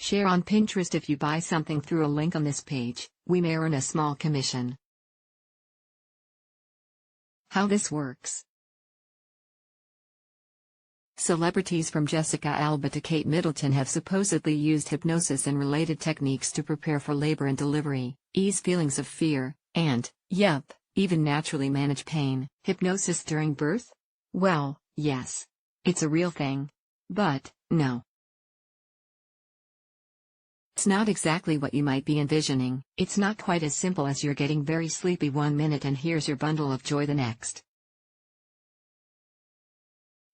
Share on Pinterest. If you buy something through a link on this page, we may earn a small commission. How this works. Celebrities from Jessica Alba to Kate Middleton have supposedly used hypnosis and related techniques to prepare for labor and delivery, ease feelings of fear, and, even naturally manage pain. Hypnosis during birth? Well, yes. It's a real thing. But, no. It's not exactly what you might be envisioning. It's not quite as simple as you're getting very sleepy one minute and here's your bundle of joy the next.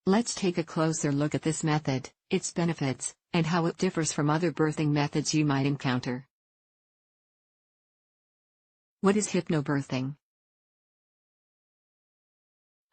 Let's take a closer look at this method, its benefits, and how it differs from other birthing methods you might encounter. What is hypnobirthing?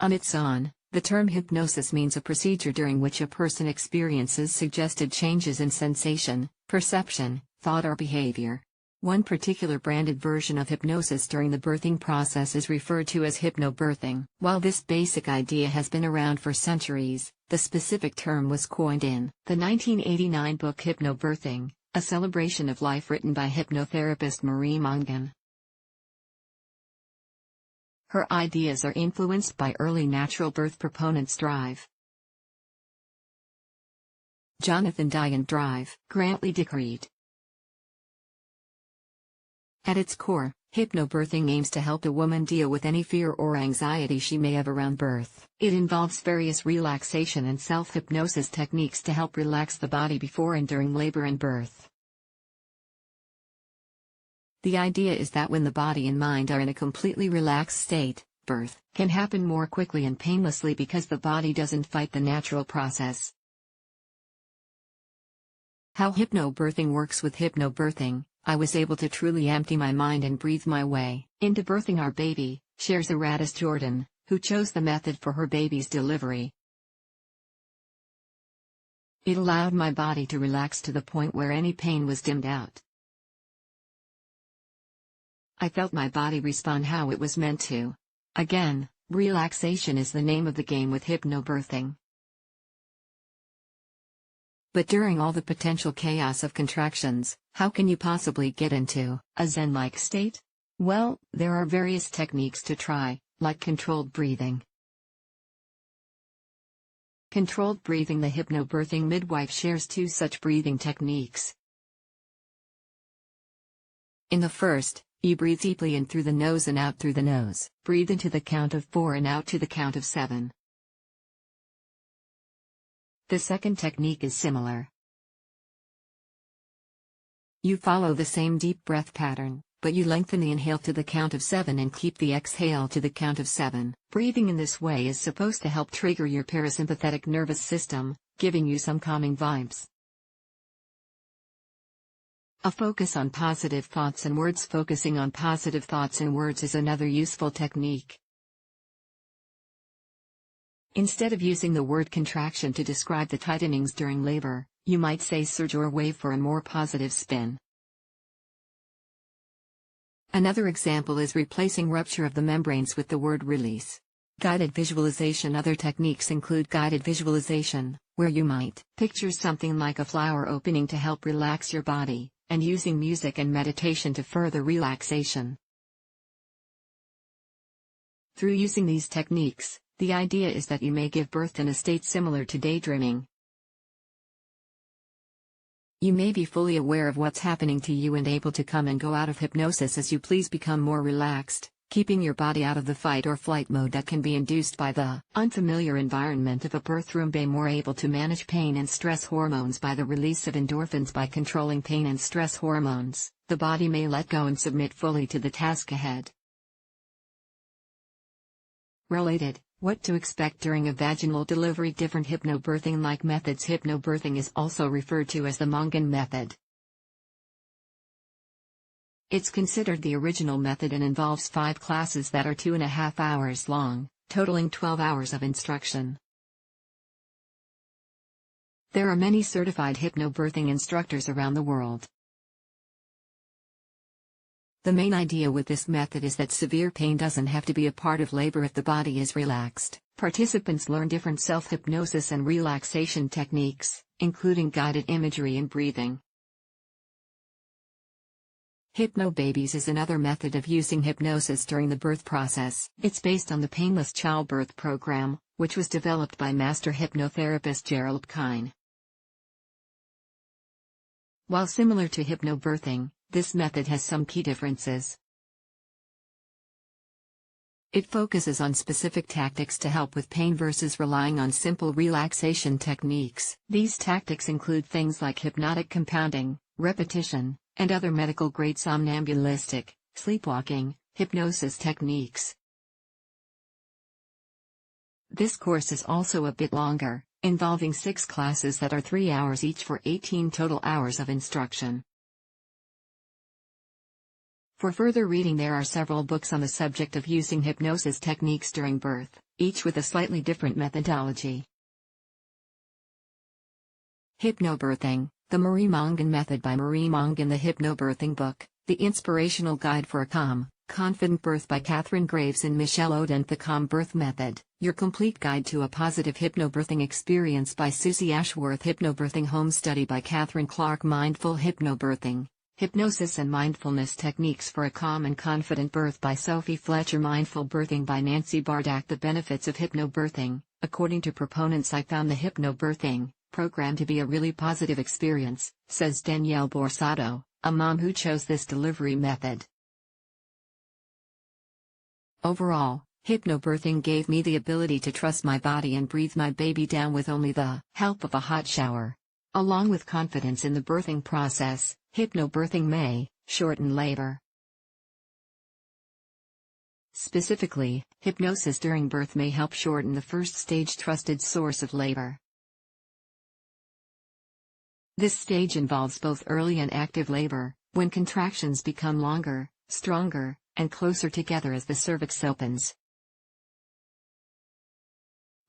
On its own, the term hypnosis means a procedure during which a person experiences suggested changes in sensation, perception, thought or behavior. One particular branded version of hypnosis during the birthing process is referred to as hypnobirthing. While this basic idea has been around for centuries, the specific term was coined in the 1989 book HypnoBirthing, a celebration of life written by hypnotherapist Marie Mongan. Her ideas are influenced by early natural birth proponents Drive, Jonathan Diane Drive, Grantley Dickreed. At its core, hypnobirthing aims to help a woman deal with any fear or anxiety she may have around birth. It involves various relaxation and self-hypnosis techniques to help relax the body before and during labor and birth. The idea is that when the body and mind are in a completely relaxed state, birth can happen more quickly and painlessly because the body doesn't fight the natural process. How hypnobirthing works. With hypnobirthing, I was able to truly empty my mind and breathe my way into birthing our baby, shares Aradis Jordan, who chose the method for her baby's delivery. It allowed my body to relax to the point where any pain was dimmed out. I felt my body respond how it was meant to. Again, relaxation is the name of the game with hypnobirthing. But during all the potential chaos of contractions, how can you possibly get into a Zen-like state? Well, there are various techniques to try, like controlled breathing. Controlled breathing. The hypnobirthing midwife shares two such breathing techniques. In the first, you breathe deeply in through the nose and out through the nose. Breathe into the count of 4 and out to the count of 7. The second technique is similar. You follow the same deep breath pattern, but you lengthen the inhale to the count of 7 and keep the exhale to the count of 7. Breathing in this way is supposed to help trigger your parasympathetic nervous system, giving you some calming vibes. A focus on positive thoughts and words. Focusing on positive thoughts and words is another useful technique. Instead of using the word contraction to describe the tightenings during labor, you might say surge or wave for a more positive spin. Another example is replacing rupture of the membranes with the word release. Guided visualization. Other techniques include guided visualization, where you might picture something like a flower opening to help relax your body, and using music and meditation to further relaxation. Through using these techniques, the idea is that you may give birth in a state similar to daydreaming. You may be fully aware of what's happening to you and able to come and go out of hypnosis as you please. Become more relaxed, keeping your body out of the fight or flight mode that can be induced by the unfamiliar environment of a birth room. Be more able to manage pain and stress hormones by the release of endorphins. By controlling pain and stress hormones, the body may let go and submit fully to the task ahead. Related. What to expect during a vaginal delivery. Different hypnobirthing-like methods. Hypnobirthing is also referred to as the Mongan method. It's considered the original method and involves 5 classes that are 2.5 hours long, totaling 12 hours of instruction. There are many certified hypnobirthing instructors around the world. The main idea with this method is that severe pain doesn't have to be a part of labor if the body is relaxed. Participants learn different self-hypnosis and relaxation techniques, including guided imagery and breathing. HypnoBabies is another method of using hypnosis during the birth process. It's based on the painless childbirth program, which was developed by master hypnotherapist Gerald Kine. While similar to HypnoBirthing, this method has some key differences. It focuses on specific tactics to help with pain versus relying on simple relaxation techniques. These tactics include things like hypnotic compounding, repetition, and other medical-grade somnambulistic, sleepwalking, hypnosis techniques. This course is also a bit longer, involving 6 classes that are 3 hours each for 18 total hours of instruction. For further reading, there are several books on the subject of using hypnosis techniques during birth, each with a slightly different methodology. HypnoBirthing, the Marie Mongan Method by Marie Mongan. The HypnoBirthing book, The Inspirational Guide for a Calm, Confident Birth by Catherine Graves and Michelle Odent. The Calm Birth Method, Your Complete Guide to a Positive Hypnobirthing Experience by Susie Ashworth. HypnoBirthing Home Study by Catherine Clark. Mindful Hypnobirthing, Hypnosis and Mindfulness Techniques for a Calm and Confident Birth by Sophie Fletcher. Mindful Birthing by Nancy Bardak. The Benefits of Hypnobirthing. According to proponents, I found the hypnobirthing program to be a really positive experience, says Danielle Borsato, a mom who chose this delivery method. Overall, hypnobirthing gave me the ability to trust my body and breathe my baby down with only the help of a hot shower. Along with confidence in the birthing process, hypnobirthing may shorten labor. Specifically, hypnosis during birth may help shorten the first stage trusted source of labor. This stage involves both early and active labor, when contractions become longer, stronger, and closer together as the cervix opens.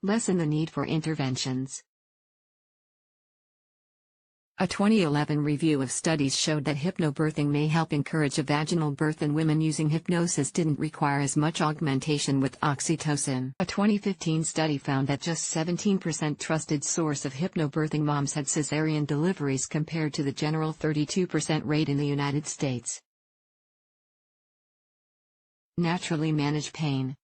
Lessen the need for interventions. A 2011 review of studies showed that hypnobirthing may help encourage a vaginal birth, and women using hypnosis didn't require as much augmentation with oxytocin. A 2015 study found that just 17% trusted source of hypnobirthing moms had cesarean deliveries compared to the general 32% rate in the United States. Naturally manage pain.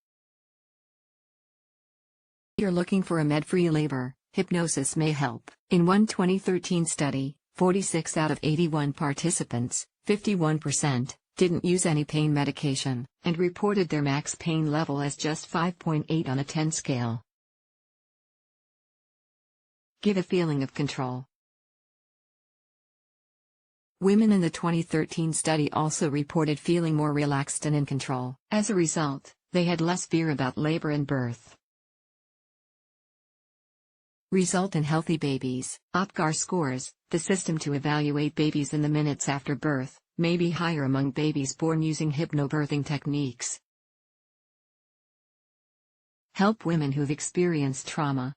If you're looking for a med-free labor, hypnosis may help. In one 2013 study, 46 out of 81 participants, 51%, didn't use any pain medication, and reported their max pain level as just 5.8 on a 10 scale. Give a feeling of control. Women in the 2013 study also reported feeling more relaxed and in control. As a result, they had less fear about labor and birth. Result in healthy babies. OPGAR scores, the system to evaluate babies in the minutes after birth, may be higher among babies born using hypnobirthing techniques. Help women who've experienced trauma.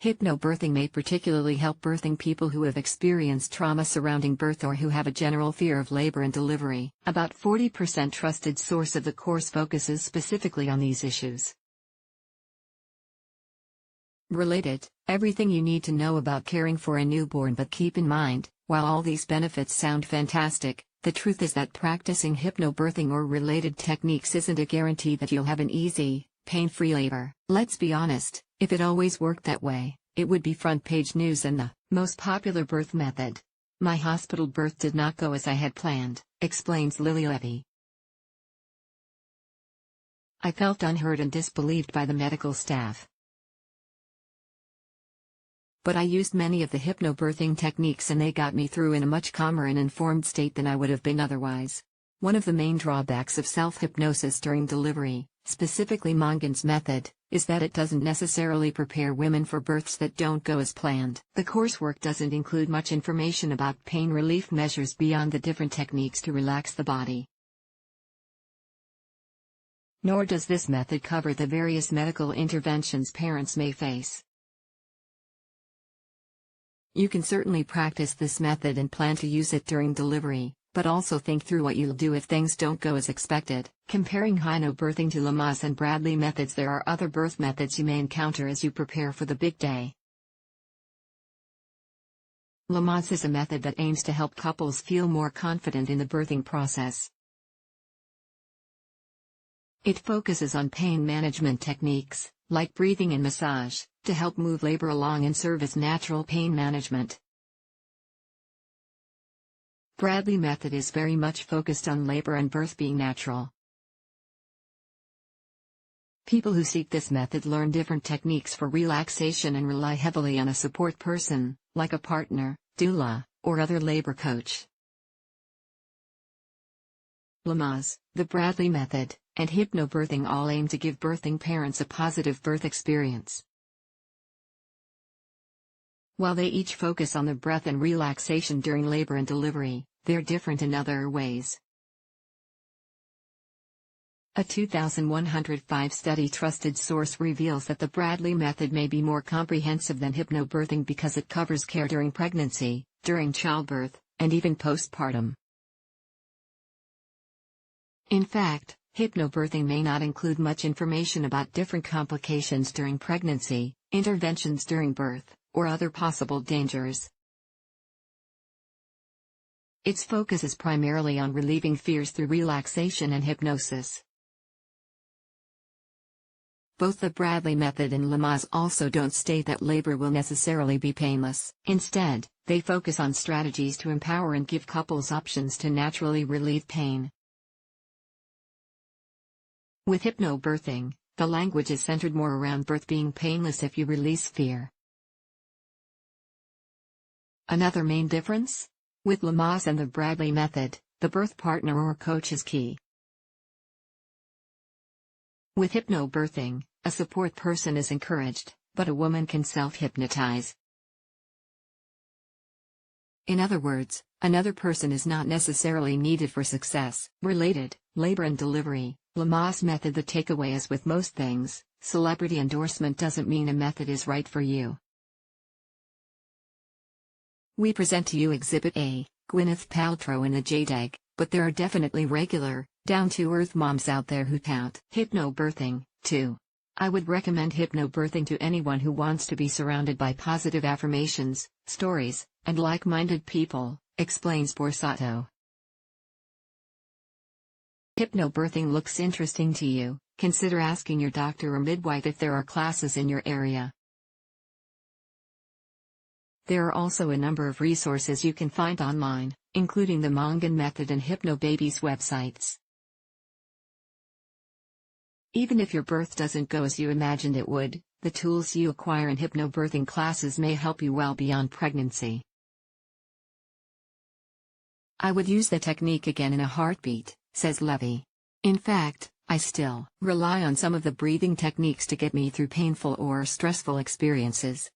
Hypnobirthing may particularly help birthing people who have experienced trauma surrounding birth or who have a general fear of labor and delivery. About 40% trusted source of the course focuses specifically on these issues. Related, everything you need to know about caring for a newborn. But keep in mind, while all these benefits sound fantastic, the truth is that practicing hypnobirthing or related techniques isn't a guarantee that you'll have an easy, pain-free labor. Let's be honest, if it always worked that way, it would be front-page news and the most popular birth method. My hospital birth did not go as I had planned, explains Lily Levy. I felt unheard and disbelieved by the medical staff. But I used many of the hypnobirthing techniques and they got me through in a much calmer and informed state than I would have been otherwise. One of the main drawbacks of self-hypnosis during delivery, specifically Mongan's method, is that it doesn't necessarily prepare women for births that don't go as planned. The coursework doesn't include much information about pain relief measures beyond the different techniques to relax the body. Nor does this method cover the various medical interventions parents may face. You can certainly practice this method and plan to use it during delivery, but also think through what you'll do if things don't go as expected. Comparing hypnobirthing to Lamaze and Bradley methods, there are other birth methods you may encounter as you prepare for the big day. Lamaze is a method that aims to help couples feel more confident in the birthing process. It focuses on pain management techniques, like breathing and massage, to help move labor along and serve as natural pain management. Bradley method is very much focused on labor and birth being natural. People who seek this method learn different techniques for relaxation and rely heavily on a support person, like a partner, doula, or other labor coach. Lamaze, the Bradley method, and HypnoBirthing all aim to give birthing parents a positive birth experience. While they each focus on the breath and relaxation during labor and delivery, they're different in other ways. A 2105 study trusted source reveals that the Bradley method may be more comprehensive than HypnoBirthing because it covers care during pregnancy, during childbirth, and even postpartum. In fact, HypnoBirthing may not include much information about different complications during pregnancy, interventions during birth, or other possible dangers. Its focus is primarily on relieving fears through relaxation and hypnosis. Both the Bradley method and Lamaze also don't state that labor will necessarily be painless. Instead, they focus on strategies to empower and give couples options to naturally relieve pain. With HypnoBirthing, the language is centered more around birth being painless if you release fear. Another main difference? With Lamaze and the Bradley method, the birth partner or coach is key. With HypnoBirthing, a support person is encouraged, but a woman can self-hypnotize. In other words, another person is not necessarily needed for success. Related, labor and delivery, Lamaze method. The takeaway is with most things, celebrity endorsement doesn't mean a method is right for you. We present to you Exhibit A, Gwyneth Paltrow in the jade egg, but there are definitely regular, down-to-earth moms out there who tout HypnoBirthing, too. I would recommend HypnoBirthing to anyone who wants to be surrounded by positive affirmations, stories, and like-minded people, explains Borsato. HypnoBirthing looks interesting to you, consider asking your doctor or midwife if there are classes in your area. There are also a number of resources you can find online, including the Mongan method and HypnoBaby's websites. Even if your birth doesn't go as you imagined it would, the tools you acquire in HypnoBirthing classes may help you well beyond pregnancy. I would use the technique again in a heartbeat, says Levy. In fact, I still rely on some of the breathing techniques to get me through painful or stressful experiences.